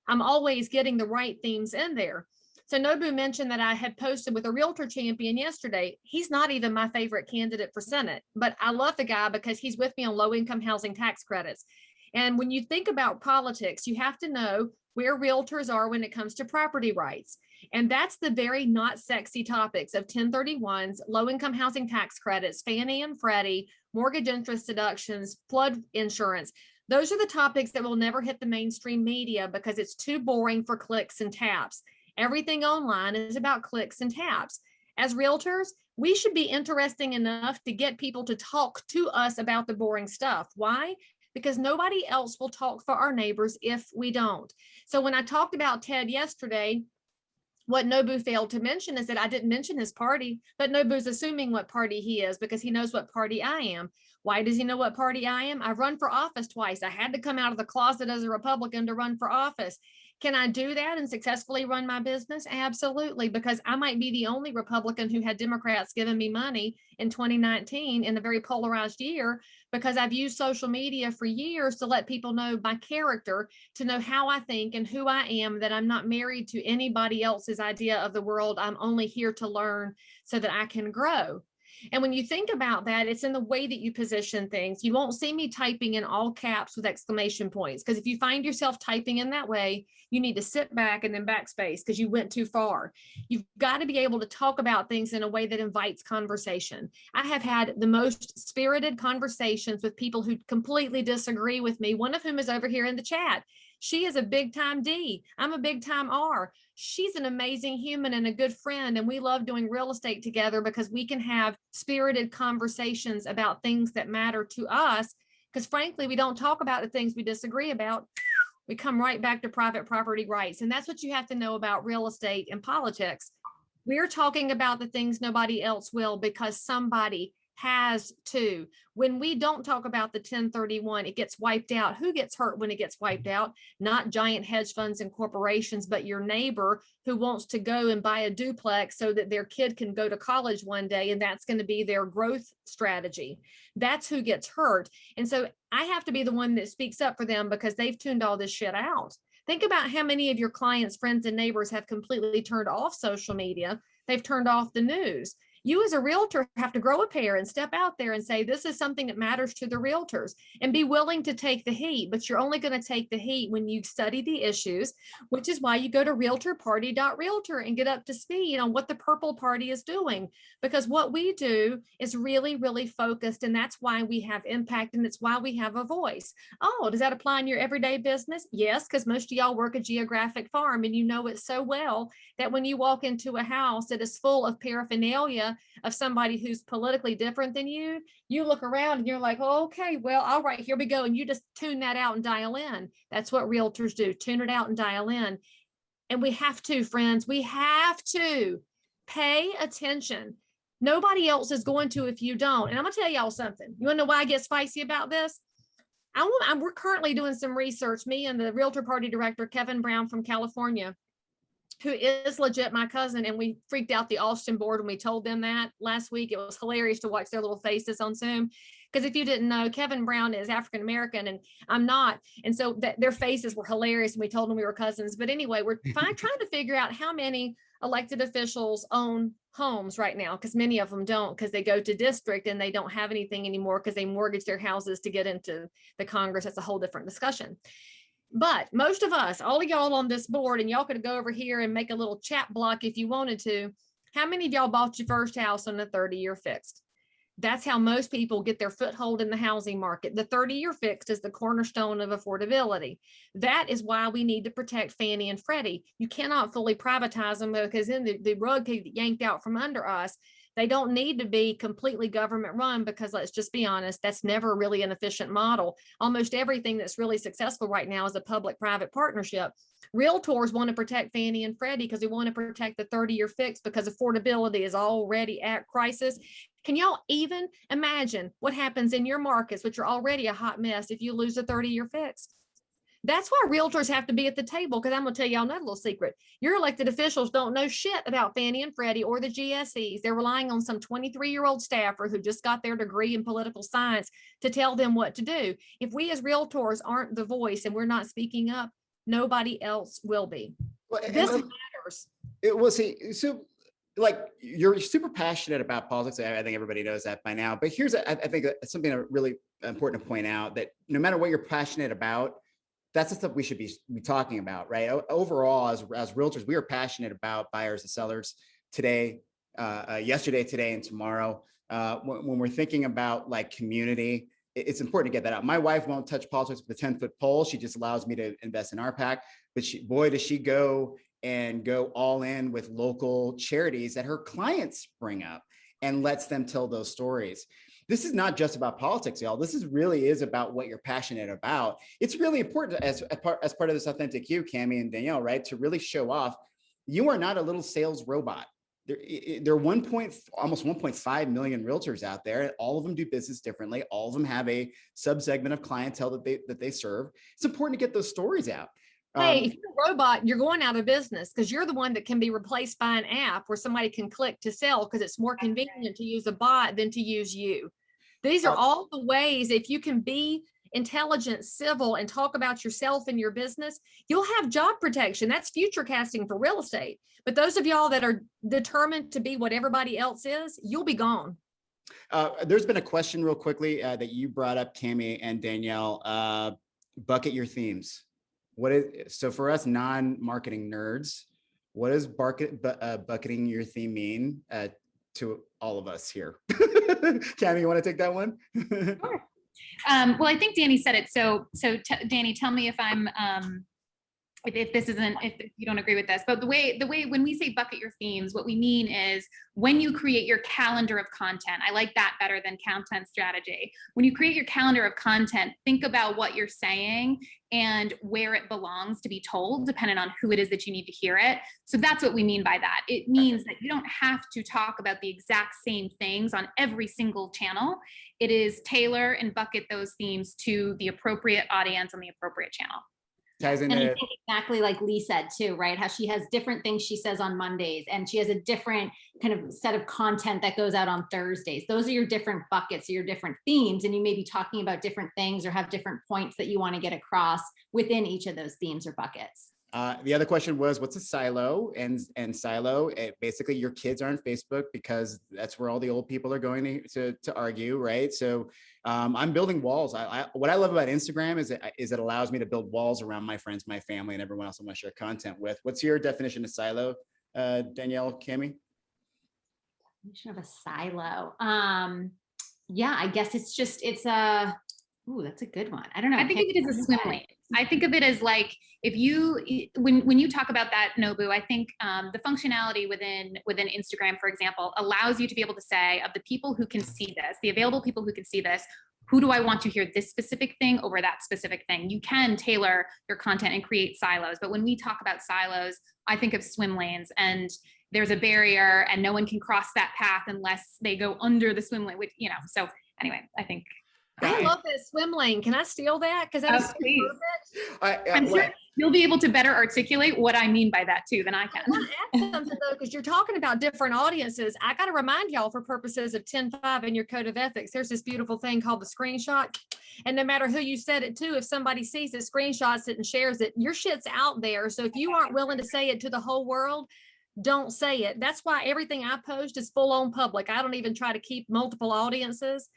I'm always getting the right themes in there. So Nobu mentioned that I had posted with a realtor champion yesterday. He's not even my favorite candidate for Senate, but I love the guy because he's with me on low-income housing tax credits. And when you think about politics, you have to know where realtors are when it comes to property rights. And that's the very not sexy topics of 1031s, low-income housing tax credits, Fannie and Freddie, mortgage interest deductions, flood insurance. Those are the topics that will never hit the mainstream media because it's too boring for clicks and taps. Everything online is about clicks and taps. As realtors, we should be interesting enough to get people to talk to us about the boring stuff. Why? Because nobody else will talk for our neighbors if we don't. So when I talked about Ted yesterday, what Nobu failed to mention is that I didn't mention his party, but Nobu's assuming what party he is because he knows what party I am. Why does he know what party I am? I've run for office twice. I had to come out of the closet as a Republican to run for office. Can I do that and successfully run my business? Absolutely, because I might be the only Republican who had Democrats giving me money in 2019 in a very polarized year, because I've used social media for years to let people know my character, to know how I think and who I am, that I'm not married to anybody else's idea of the world. I'm only here to learn so that I can grow. And when you think about that, it's in the way that you position things. You won't see me typing in all caps with exclamation points, because if you find yourself typing in that way, you need to sit back and then backspace because you went too far. You've got to be able to talk about things in a way that invites conversation. I have had the most spirited conversations with people who completely disagree with me, one of whom is over here in the chat. She is a big time D. I'm a big time R. She's an amazing human and a good friend. And we love doing real estate together because we can have spirited conversations about things that matter to us. Because frankly, we don't talk about the things we disagree about. We come right back to private property rights. And that's what you have to know about real estate and politics. We're talking about the things nobody else will because somebody has to. When we don't talk about the 1031, it gets wiped out. Who gets hurt when it gets wiped out? Not giant hedge funds and corporations, but your neighbor who wants to go and buy a duplex so that their kid can go to college one day, and that's going to be their growth strategy. That's who gets hurt. And so I have to be the one that speaks up for them because they've tuned all this shit out. Think about how many of your clients, friends, and neighbors have completely turned off social media. They've turned off the news. You as a realtor have to grow a pair and step out there and say, this is something that matters to the realtors, and be willing to take the heat. But you're only going to take the heat when you study the issues, which is why you go to realtorparty.realtor and get up to speed on what the purple party is doing. Because what we do is really, really focused. And that's why we have impact. And it's why we have a voice. Oh, does that apply in your everyday business? Yes, because most of y'all work a geographic farm and you know it so well that when you walk into a house that is full of paraphernalia of somebody who's politically different than you, you look around and you're like, oh, okay, well, all right, here we go. And you just tune that out and dial in. That's what realtors do. Tune it out and dial in. And we have to, friends, we have to pay attention. Nobody else is going to if you don't. And I'm going to tell y'all something. You want to know why I get spicy about this? We're currently doing some research, me and the Realtor Party Director, Kevin Brown from California, who is legit my cousin, and we freaked out the Austin board when we told them that last week. It was hilarious to watch their little faces on Zoom. Because if you didn't know, Kevin Brown is African-American and I'm not. And so their faces were hilarious and we told them we were cousins. But anyway, we're trying to figure out how many elected officials own homes right now, because many of them don't, because they go to district and they don't have anything anymore because they mortgage their houses to get into the Congress. That's a whole different discussion. But most of us, all of y'all on this board, and y'all could go over here and make a little chat block if you wanted to. How many of y'all bought your first house on a 30-year fixed? That's how most people get their foothold in the housing market. The 30-year fixed is the cornerstone of affordability. That is why we need to protect Fannie and Freddie. You cannot fully privatize them because then the rug can get yanked out from under us. They don't need to be completely government run because, let's just be honest, that's never really an efficient model. Almost everything that's really successful right now is a public-private partnership. Realtors want to protect Fannie and Freddie because they want to protect the 30-year fix because affordability is already at crisis. Can y'all even imagine what happens in your markets, which are already a hot mess, if you lose a 30-year fix? That's why realtors have to be at the table, because I'm going to tell y'all another little secret. Your elected officials don't know shit about Fannie and Freddie or the GSEs. They're relying on some 23-year-old staffer who just got their degree in political science to tell them what to do. If we as realtors aren't the voice and we're not speaking up, nobody else will be. Well, this matters. We'll see. So, like, you're super passionate about politics. I think everybody knows that by now. But here's, I think, something really important to point out, that no matter what you're passionate about, that's the stuff we should be talking about, right? Overall, as realtors, we are passionate about buyers and sellers today, yesterday, today, and tomorrow. When we're thinking about like community, it's important to get that out. My wife won't touch politics with a 10-foot pole. She just allows me to invest in RPAC. But boy, does she go all in with local charities that her clients bring up and lets them tell those stories. This is not just about politics, y'all. This really is about what you're passionate about. It's really important as part of this authentic you, Cammy and Danielle, right? To really show off, you are not a little sales robot. There are almost 1.5 million realtors out there. All of them do business differently. All of them have a subsegment of clientele that they serve. It's important to get those stories out. Hey, if you're a robot, you're going out of business because you're the one that can be replaced by an app where somebody can click to sell because it's more convenient to use a bot than to use you. These are all the ways, if you can be intelligent, civil, and talk about yourself and your business, you'll have job protection. That's future casting for real estate. But those of y'all that are determined to be what everybody else is, you'll be gone. There's been a question real quickly that you brought up, Cammy and Danielle. Bucket your themes. So for us non-marketing nerds, what does bucketing your theme mean to all of us here? Cammy, you want to take that one? Sure. Well, I think Danny said it. So Danny, tell me if I'm if you don't agree with this, but the way when we say bucket your themes, what we mean is when you create your calendar of content. I like that better than content strategy. When you create your calendar of content, think about what you're saying and where it belongs to be told, depending on who it is that you need to hear it. So that's what we mean by that. It means that you don't have to talk about the exact same things on every single channel. It is tailor and bucket those themes to the appropriate audience on the appropriate channel. Ties And I into think exactly like Leigh said too, right? How she has different things she says on Mondays, and she has a different kind of set of content that goes out on Thursdays. Those are your different buckets, your different themes, and you may be talking about different things or have different points that you want to get across within each of those themes or buckets. The other question was, what's a silo? And silo, basically your kids are on Facebook because that's where all the old people are going to argue, right? So I'm building walls. What I love about Instagram is it allows me to build walls around my friends, my family, and everyone else I want to share content with. What's your definition of silo, Danielle, Cammy? Definition of a silo. Yeah, I guess it's a, ooh, that's a good one. I don't know. I think of it as a swim lane. I think of it as like, if you, when you talk about that, Nobu, I think the functionality within Instagram, for example, allows you to be able to say, of the people who can see this, the available people who can see this, who do I want to hear this specific thing over that specific thing? You can tailor your content and create silos. But when we talk about silos, I think of swim lanes, and there's a barrier and no one can cross that path unless they go under the swim lane, which, you know, so anyway, I think. I love this swim lane. Can I steal that? Because that is Please. perfect. I'm sure you'll be able to better articulate what I mean by that too than I can. I want to add something though, because you're talking about different audiences. I got to remind y'all, for purposes of 10.5 in your code of ethics, there's this beautiful thing called the screenshot. And no matter who you said it to, if somebody sees it, screenshots it and shares it, your shit's out there. So if you aren't willing to say it to the whole world, don't say it. That's why everything I post is full on public. I don't even try to keep multiple audiences.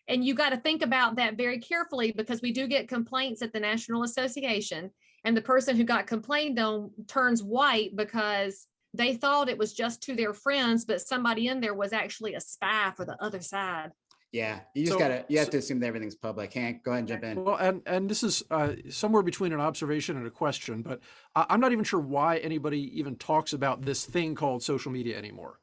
And you got to think about that very carefully, because we do get complaints at the National Association, and the person who got complained on turns white because they thought it was just to their friends, but somebody in there was actually a spy for the other side. Yeah, you just you have to assume that everything's public. Hank, go ahead and jump in. Well, and this is somewhere between an observation and a question, but I'm not even sure why anybody even talks about this thing called social media anymore.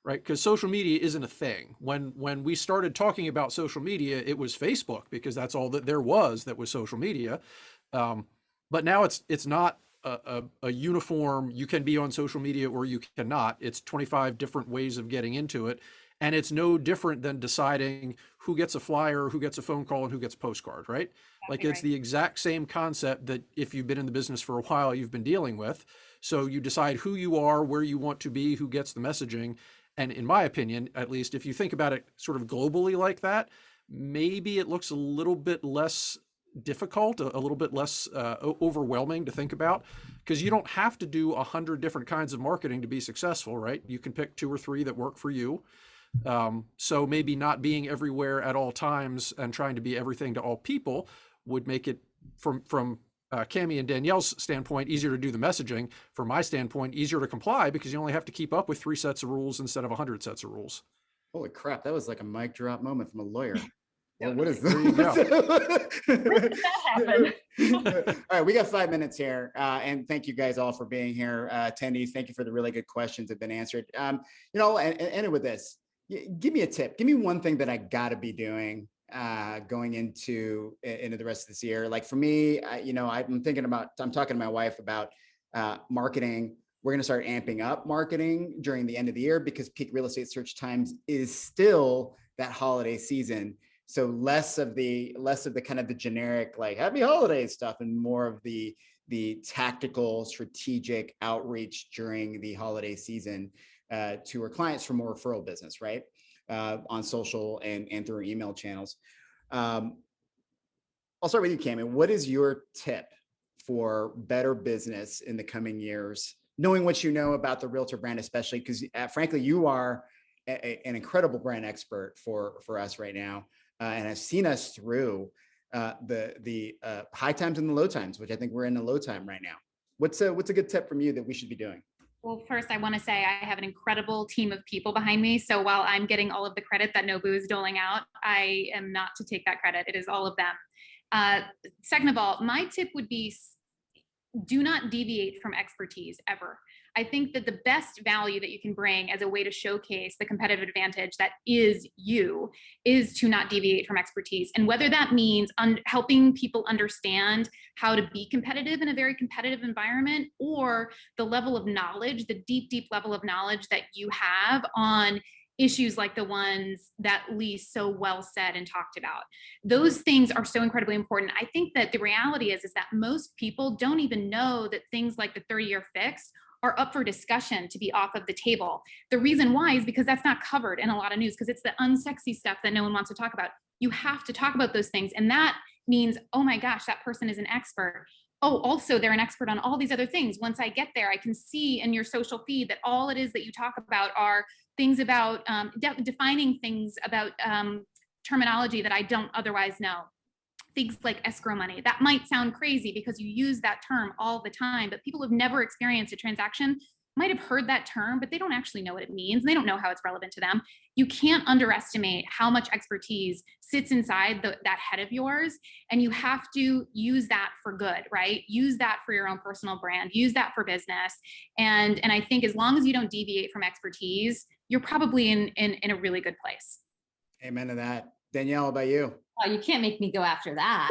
Right? Because social media isn't a thing. When we started talking about social media, it was Facebook, because that's all that there was social media. But now it's not a uniform, you can be on social media or you cannot. It's 25 different ways of getting into it. And it's no different than deciding who gets a flyer, who gets a phone call, and who gets a postcard, right? Like it's the exact same concept that if you've been in the business for a while, you've been dealing with. So you decide who you are, where you want to be, who gets the messaging. And in my opinion, at least, if you think about it sort of globally like that, maybe it looks a little bit less difficult, a little bit less overwhelming to think about, because you don't have to do 100 different kinds of marketing to be successful, right? You can pick 2 or 3 that work for you. So maybe not being everywhere at all times and trying to be everything to all people would make it, from Cammy and Danielle's standpoint, easier to do the messaging. From my standpoint, easier to comply, because you only have to keep up with 3 sets of rules instead of 100 sets of rules. Holy crap, that was like a mic drop moment from a lawyer. Well, what is this? All right, we got 5 minutes here, and thank you guys all for being here. Attendees, thank you for the really good questions that have been answered. You know, and end it with this. Give me a tip. Give me one thing that I got to be doing going into the rest of this year. Like for me, you know, I'm talking to my wife about marketing. We're going to start amping up marketing during the end of the year, because peak real estate search times is still that holiday season. So less of the kind of the generic, like happy holidays stuff, and more of the tactical strategic outreach during the holiday season to our clients for more referral business, right? On social and through email channels. I'll start with you, Cammy. What is your tip for better business in the coming years, knowing what you know about the Realtor brand, especially because frankly, you are an incredible brand expert for us right now, and has seen us through the high times and the low times, which I think we're in a low time right now. What's a good tip from you that we should be doing? Well, first, I want to say I have an incredible team of people behind me. So while I'm getting all of the credit that Nobu is doling out, I am not to take that credit. It is all of them. Second of all, my tip would be do not deviate from expertise ever. I think that the best value that you can bring as a way to showcase the competitive advantage that is you is to not deviate from expertise. And whether that means helping people understand how to be competitive in a very competitive environment, or the level of knowledge, the deep, deep level of knowledge that you have on issues like the ones that Leigh so well said and talked about. Those things are so incredibly important. I think that the reality is that most people don't even know that things like the 30-year fix are up for discussion to be off of the table. The reason why is because that's not covered in a lot of news, because it's the unsexy stuff that no one wants to talk about. You have to talk about those things. And that means, oh my gosh, that person is an expert. Oh, also they're an expert on all these other things. Once I get there, I can see in your social feed that all it is that you talk about are things about defining things about terminology that I don't otherwise know. Things like escrow money. That might sound crazy because you use that term all the time, but people who've never experienced a transaction might have heard that term, but they don't actually know what it means. And they don't know how it's relevant to them. You can't underestimate how much expertise sits inside that head of yours. And you have to use that for good, right? Use that for your own personal brand, use that for business. And I think as long as you don't deviate from expertise, you're probably in a really good place. Amen to that. Danielle, how about you? Oh, you can't make me go after that.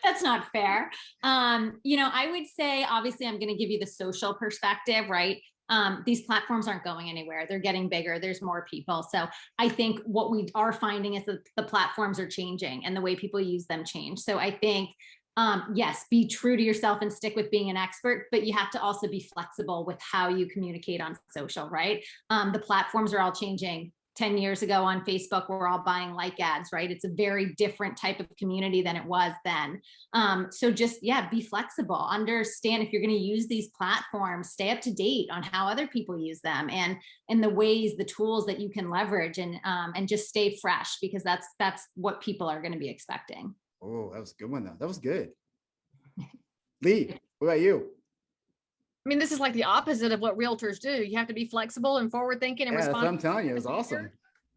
That's not fair. I would say, obviously, I'm going to give you the social perspective, right? These platforms aren't going anywhere. They're getting bigger. There's more people. So I think what we are finding is that the platforms are changing and the way people use them change. So I think, yes, be true to yourself and stick with being an expert, but you have to also be flexible with how you communicate on social, right? The platforms are all changing. 10 years ago on Facebook, we're all buying like ads, right? It's a very different type of community than it was then. So just, be flexible, understand if you're going to use these platforms, stay up to date on how other people use them and the ways, the tools that you can leverage and just stay fresh, because that's what people are going to be expecting. Oh, that was a good one though. That was good. Leigh, what about you? I mean, this is like the opposite of what realtors do. You have to be flexible and forward thinking and Yeah, that's responsive. what I'm telling you. It was awesome.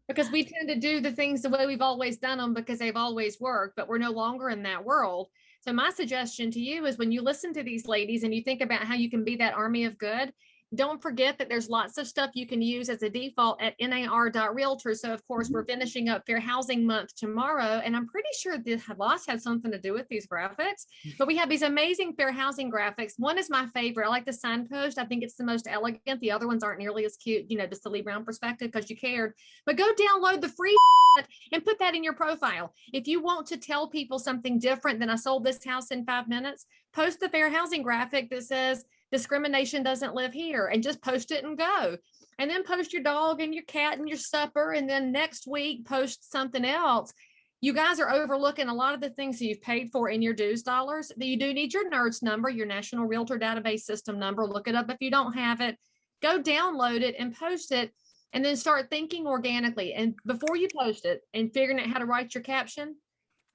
Because we tend to do the things the way we've always done them because they've always worked, but we're no longer in that world. So my suggestion to you is when you listen to these ladies and you think about how you can be that army of good, don't forget that there's lots of stuff you can use as a default at NAR.Realtor. So of course, we're finishing up Fair Housing Month tomorrow, and I'm pretty sure the HAVAS had something to do with these graphics, but we have these amazing fair housing graphics. One is my favorite. I like the signpost. I think it's the most elegant. The other ones aren't nearly as cute, just the Leigh Brown perspective because you cared, but go download the free and put that in your profile. If you want to tell people something different than I sold this house in 5 minutes, post the fair housing graphic that says, discrimination doesn't live here, and just post it and go. And then post your dog and your cat and your supper. And then next week, post something else. You guys are overlooking a lot of the things that you've paid for in your dues dollars. That you do need your NERDS number, your National Realtor Database System number. Look it up if you don't have it. Go download it and post it, and then start thinking organically. And before you post it and figuring out how to write your caption,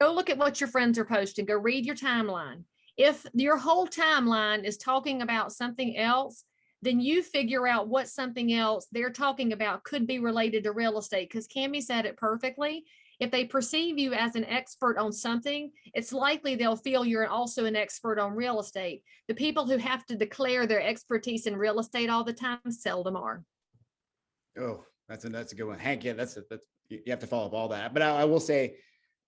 go look at what your friends are posting. Go read your timeline. If your whole timeline is talking about something else, then you figure out what something else they're talking about could be related to real estate. Because Cammy said it perfectly. If they perceive you as an expert on something, it's likely they'll feel you're also an expert on real estate. The people who have to declare their expertise in real estate all the time seldom are. Oh, that's a good one. Hank, yeah, that's you have to follow up all that. But I will say,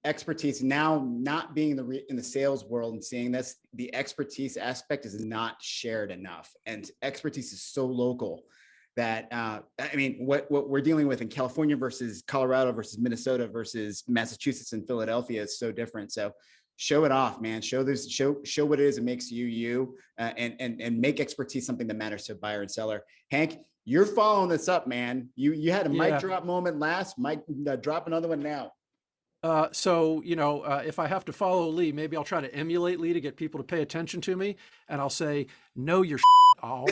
expertise now, not being in the sales world and seeing this, the expertise aspect is not shared enough, and expertise is so local that what we're dealing with in California versus Colorado versus Minnesota versus Massachusetts and Philadelphia is so different. So show it off, man. Show what it is that makes you and make expertise something that matters to a buyer and seller. Hank, you're following this up, man. You had a mic drop moment last, mic drop another one now. If I have to follow Leigh, maybe I'll try to emulate Leigh to get people to pay attention to me, and I'll say, know your all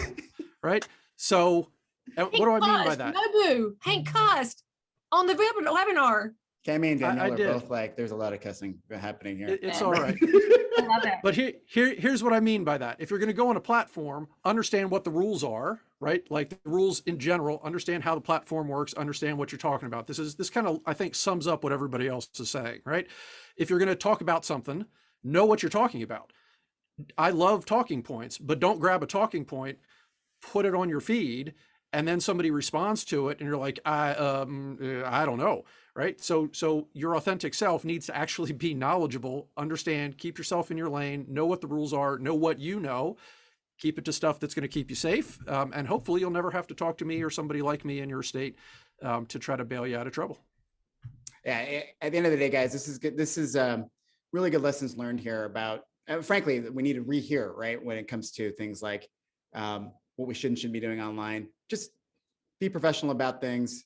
right. So And what do I mean by that? Nobu, Hank cussed on the webinar. Cammy and Danielle are did. both like, there's a lot of cussing happening here. It's all right. I love it. But here's what I mean by that. If you're going to go on a platform, understand what the rules are, right? Like the rules in general, understand how the platform works, understand what you're talking about. This kind of, I think, sums up what everybody else is saying, right? If you're going to talk about something, know what you're talking about. I love talking points, but don't grab a talking point, put it on your feed, and then somebody responds to it and you're like, I don't know, right? So your authentic self needs to actually be knowledgeable, understand, keep yourself in your lane, know what the rules are, know what you know, keep it to stuff that's going to keep you safe. And hopefully you'll never have to talk to me or somebody like me in your state to try to bail you out of trouble. Yeah, at the end of the day, guys, this is good. This is really good lessons learned here about, frankly, we need to rehear, right? When it comes to things like what we shouldn't be doing online. Just be professional about things.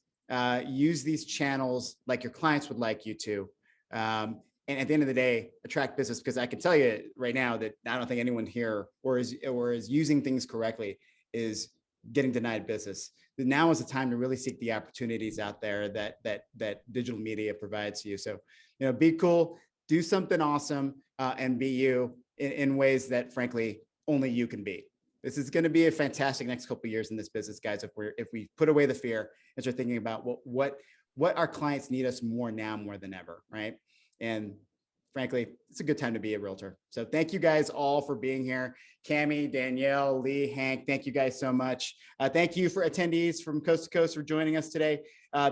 Use these channels like your clients would like you to. And at the end of the day, attract business, because I can tell you right now that I don't think anyone here or is using things correctly is getting denied business. Now is the time to really seek the opportunities out there that digital media provides you. So, be cool, do something awesome, and be you in ways that, frankly, only you can be. This is going to be a fantastic next couple of years in this business, guys. If we put away the fear and start thinking about what our clients need us more now more than ever, right? And frankly, it's a good time to be a realtor. So thank you guys all for being here. Cammy, Danielle, Leigh, Hank, thank you guys so much. Thank you for attendees from coast to coast for joining us today.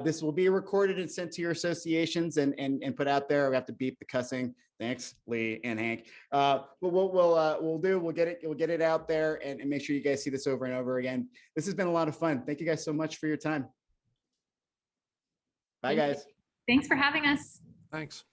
This will be recorded and sent to your associations and put out there. We have to beep the cussing. Thanks, Leigh and Hank. But what we'll get it out there and make sure you guys see this over and over again. This has been a lot of fun. Thank you guys so much for your time. Bye, guys. Thanks for having us. Thanks.